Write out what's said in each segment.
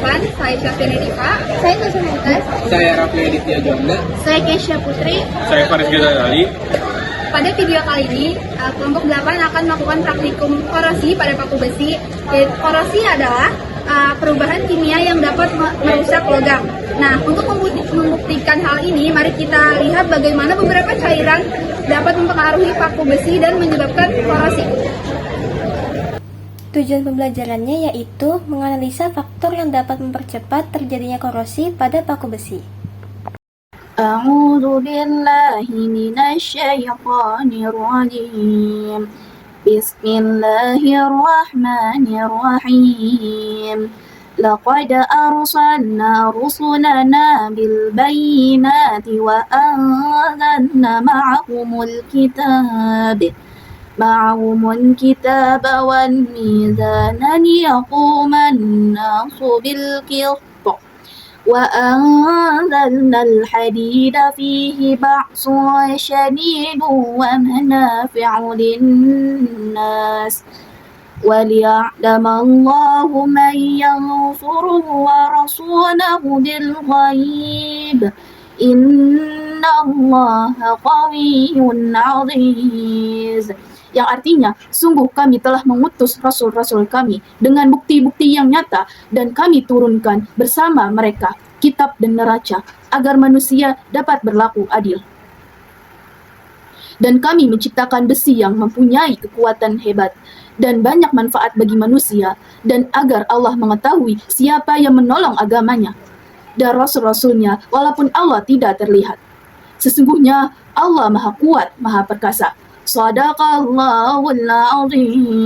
8, saya Syafrin Edifa. Saya Tasya Mumtaz. Saya Rafli Aditya Jonda. Saya Kesha Putri. Saya Faris Ghazali. Pada video kali ini, kelompok 8 akan melakukan praktikum korosi pada paku besi. Korosi adalah perubahan kimia yang dapat merusak logam. Nah, untuk membuktikan hal ini, mari kita lihat bagaimana beberapa cairan dapat mempengaruhi paku besi dan menyebabkan korosi. Tujuan pembelajarannya yaitu menganalisa faktor yang dapat mempercepat terjadinya korosi pada paku besi. A'udzu billahi minasyaitonir rajim. Bismillahirrahmanirrahim. Laqad arsalna rusulana bil bayyinati wa anzalna ma'ahumul kitab wal mizana liyaquma an-nasu bil qist وأنزلنا الحديد فيه بأس شديد ومنافع للناس وليعلم الله من ينصره ورسوله بالغيب إن الله قوي عزيز. Yang artinya, sungguh kami telah mengutus rasul-rasul kami dengan bukti-bukti yang nyata dan kami turunkan bersama mereka kitab dan neraca agar manusia dapat berlaku adil. Dan kami menciptakan besi yang mempunyai kekuatan hebat dan banyak manfaat bagi manusia dan agar Allah mengetahui siapa yang menolong agamanya dan rasul-rasulnya walaupun Allah tidak terlihat. Sesungguhnya Allah Maha Kuat, Maha Perkasa. Shadaqallahul azim.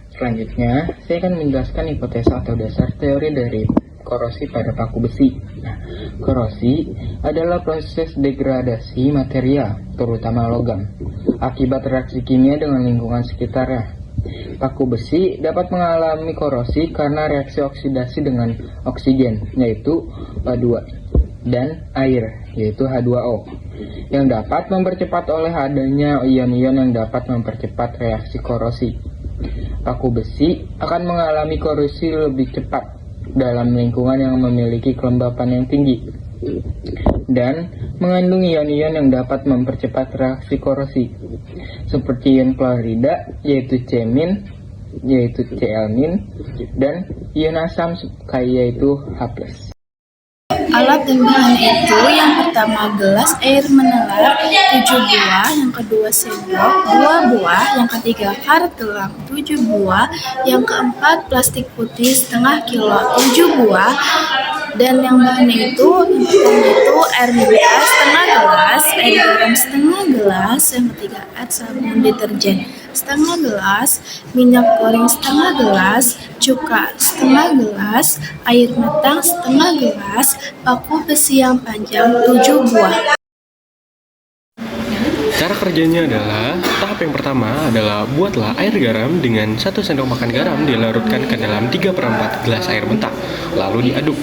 Selanjutnya, saya akan menjelaskan hipotesa atau dasar teori dari korosi pada paku besi. Nah, korosi adalah proses degradasi material, terutama logam, akibat reaksi kimia dengan lingkungan sekitarnya. Paku besi dapat mengalami korosi karena reaksi oksidasi dengan oksigen, yaitu O2, dan air, yaitu H2O, yang dapat mempercepat oleh adanya ion-ion yang dapat mempercepat reaksi korosi. Paku besi akan mengalami korosi lebih cepat dalam lingkungan yang memiliki kelembapan yang tinggi dan mengandung ion-ion yang dapat mempercepat reaksi korosi, seperti ion klorida, yaitu Cmin, yaitu Cl-, dan ion asam, yaitu H+. Alat dan bahan itu yang pertama gelas air mineral 7 buah, yang kedua sendok 2 buah, yang ketiga karet gelang 7 buah, yang keempat plastik putih setengah kilo 7 buah, dan yang bahannya itu yang pertama itu air mineral setengah gelas, air garam setengah gelas, yang ketiga air sabun deterjen setengah gelas, minyak goreng setengah gelas, cuka setengah gelas, air matang setengah gelas, paku besi yang panjang 7 buah. Cara kerjanya adalah, tahap yang pertama adalah buatlah air garam dengan 1 sendok makan garam dilarutkan ke dalam 3/4 gelas air mentah, lalu diaduk.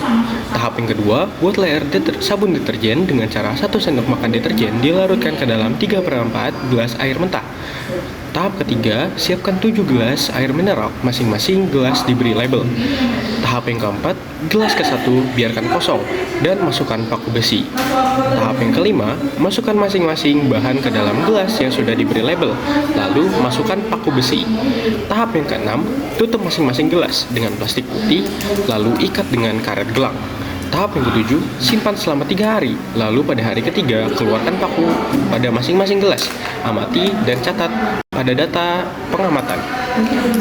Tahap yang kedua, buatlah sabun deterjen dengan cara 1 sendok makan deterjen dilarutkan ke dalam 3/4 gelas air mentah. Tahap ketiga, siapkan 7 gelas air mineral, masing-masing gelas diberi label. Tahap yang keempat, gelas ke-1 biarkan kosong dan masukkan paku besi. Tahap yang kelima, masukkan masing-masing bahan ke dalam gelas yang sudah diberi label, lalu masukkan paku besi. Tahap yang keenam, tutup masing-masing gelas dengan plastik putih, lalu ikat dengan karet gelang. Tahap yang ketujuh, simpan selama 3 hari, lalu pada hari ketiga, keluarkan paku pada masing-masing gelas. Amati dan catat pada data pengamatan.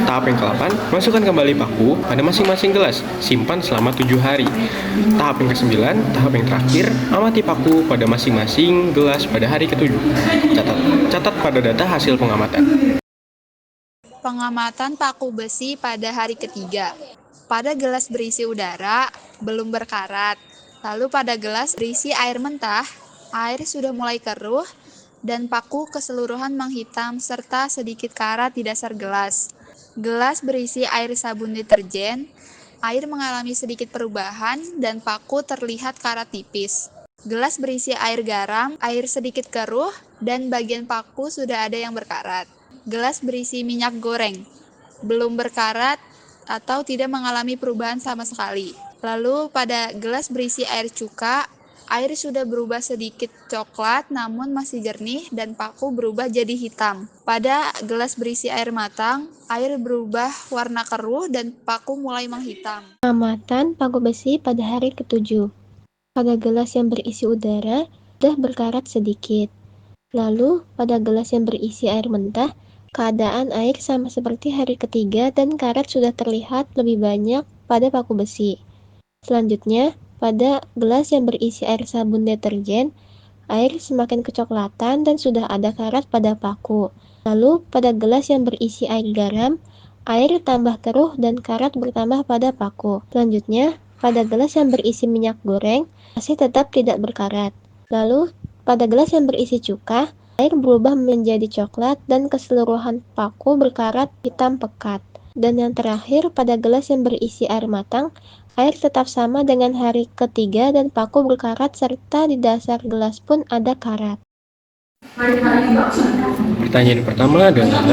Tahap yang ke-8, masukkan kembali paku pada masing-masing gelas, simpan selama 7 hari. Tahap yang ke-9, tahap yang terakhir, amati paku pada masing-masing gelas pada hari ke-7. Catat pada data hasil pengamatan. Pengamatan paku besi pada hari ketiga. Pada gelas berisi udara, belum berkarat. Lalu pada gelas berisi air mentah, air sudah mulai keruh, dan paku keseluruhan menghitam serta sedikit karat di dasar gelas. Gelas berisi air sabun deterjen, air mengalami sedikit perubahan, dan paku terlihat karat tipis. Gelas berisi air garam, air sedikit keruh, dan bagian paku sudah ada yang berkarat. Gelas berisi minyak goreng, belum berkarat, atau tidak mengalami perubahan sama sekali. Lalu pada gelas berisi air cuka, air sudah berubah sedikit coklat namun masih jernih dan paku berubah jadi hitam. Pada gelas berisi air matang, air berubah warna keruh dan paku mulai menghitam. Pengamatan paku besi pada hari ke-7. Pada gelas yang berisi udara, sudah berkarat sedikit. Lalu, pada gelas yang berisi air mentah, keadaan air sama seperti hari ke-3 dan karat sudah terlihat lebih banyak pada paku besi. Selanjutnya, pada gelas yang berisi air sabun deterjen, air semakin kecoklatan dan sudah ada karat pada paku. Lalu, pada gelas yang berisi air garam, air tambah keruh dan karat bertambah pada paku. Selanjutnya, pada gelas yang berisi minyak goreng, masih tetap tidak berkarat. Lalu, pada gelas yang berisi cuka, air berubah menjadi coklat dan keseluruhan paku berkarat hitam pekat. Dan yang terakhir, pada gelas yang berisi air matang, air tetap sama dengan hari ke-3 dan paku berkarat serta di dasar gelas pun ada karat. Pertanyaan pertama adalah,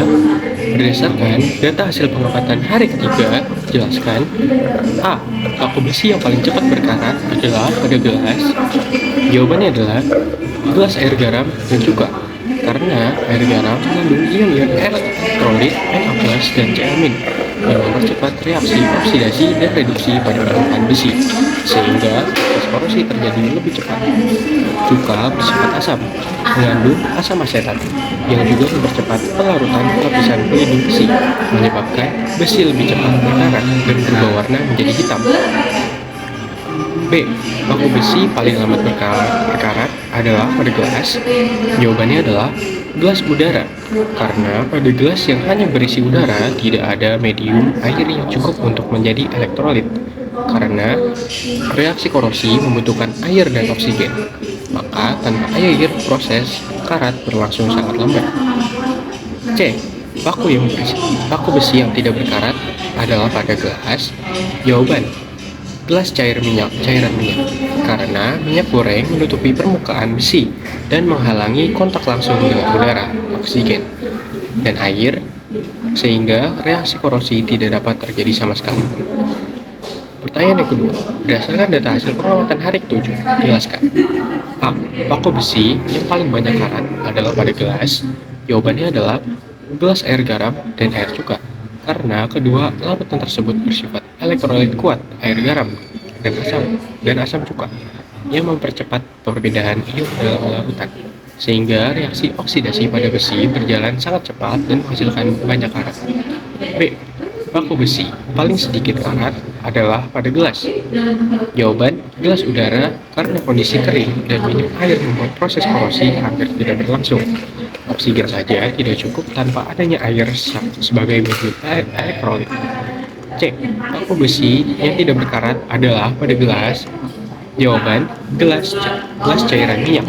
berdasarkan data hasil pengamatan hari ke-3, jelaskan A. Paku besi yang paling cepat berkarat adalah pada gelas. Jawabannya adalah gelas air garam dan cuka. Karena air garam mengandung ion-ion elektrolit Na+ dan Ca- yang mempercepat reaksi oksidasi dan reduksi pada permukaan besi, sehingga proses korosi terjadi lebih cepat. Cuka bersifat asam, mengandung asam asetat, yang juga mempercepat pelarutan lapisan pelindung besi, menyebabkan besi lebih cepat berkarat dan berubah warna menjadi hitam. B. Paku besi paling lambat berkarat adalah pada gelas. Jawabannya adalah gelas udara, karena pada gelas yang hanya berisi udara tidak ada medium air yang cukup untuk menjadi elektrolit. Karena reaksi korosi membutuhkan air dan oksigen, maka tanpa air proses karat berlangsung sangat lambat. C. Paku besi yang tidak berkarat adalah pada gelas. Jawaban: gelas cairan minyak, karena minyak goreng menutupi permukaan besi dan menghalangi kontak langsung dengan udara, oksigen, dan air, sehingga reaksi korosi tidak dapat terjadi sama sekali. Pertanyaan yang kedua, berdasarkan data hasil pengamatan hari ke-7, jelaskan A. Paku besi yang paling banyak karat adalah pada gelas. Jawabannya adalah gelas air garam dan air cuka, karena kedua larutan tersebut bersifat elektrolit kuat, air garam dan asam cuka, yang mempercepat perbedaan ion dalam larutan, sehingga reaksi oksidasi pada besi berjalan sangat cepat dan menghasilkan banyak karat. B. Paku besi paling sedikit karat adalah pada gelas. Jawaban: gelas udara, karena kondisi kering dan minim air membuat proses korosi hampir tidak berlangsung. Oksigen saja tidak cukup tanpa adanya air sebagai medium elektrolit. C. Paku besi yang tidak berkarat adalah pada gelas. Jawaban: gelas cairan minyak,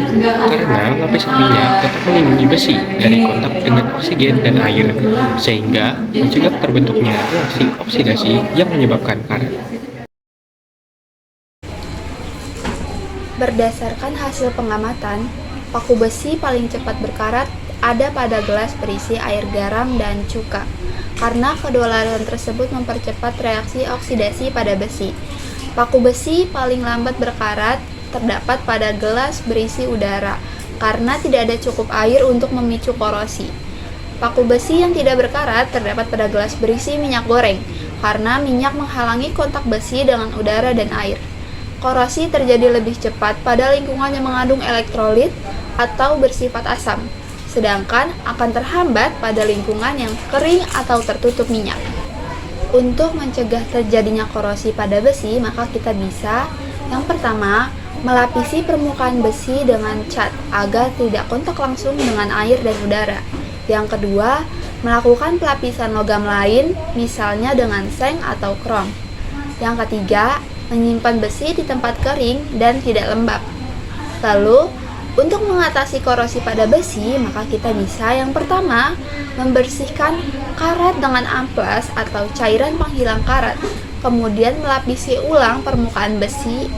karena lapisan minyak tetap melindungi besi dari kontak dengan oksigen dan air, sehingga mencegah terbentuknya reaksi oksidasi yang menyebabkan karat. Berdasarkan hasil pengamatan, paku besi paling cepat berkarat ada pada gelas berisi air garam dan cuka, karena kedua larutan tersebut mempercepat reaksi oksidasi pada besi. Paku besi paling lambat berkarat terdapat pada gelas berisi udara, karena tidak ada cukup air untuk memicu korosi. Paku besi yang tidak berkarat terdapat pada gelas berisi minyak goreng, karena minyak menghalangi kontak besi dengan udara dan air. Korosi terjadi lebih cepat pada lingkungan yang mengandung elektrolit atau bersifat asam, sedangkan akan terhambat pada lingkungan yang kering atau tertutup minyak. Untuk mencegah terjadinya korosi pada besi, maka kita bisa yang pertama, melapisi permukaan besi dengan cat agar tidak kontak langsung dengan air dan udara. Yang kedua, melakukan pelapisan logam lain, misalnya dengan seng atau krom. Yang ketiga, menyimpan besi di tempat kering dan tidak lembab. Lalu, untuk mengatasi korosi pada besi, maka kita bisa yang pertama, membersihkan karat dengan amplas atau cairan penghilang karat, kemudian melapisi ulang permukaan besi,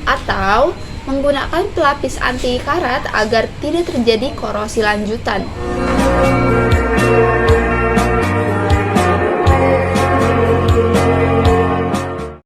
atau menggunakan pelapis anti karat agar tidak terjadi korosi lanjutan.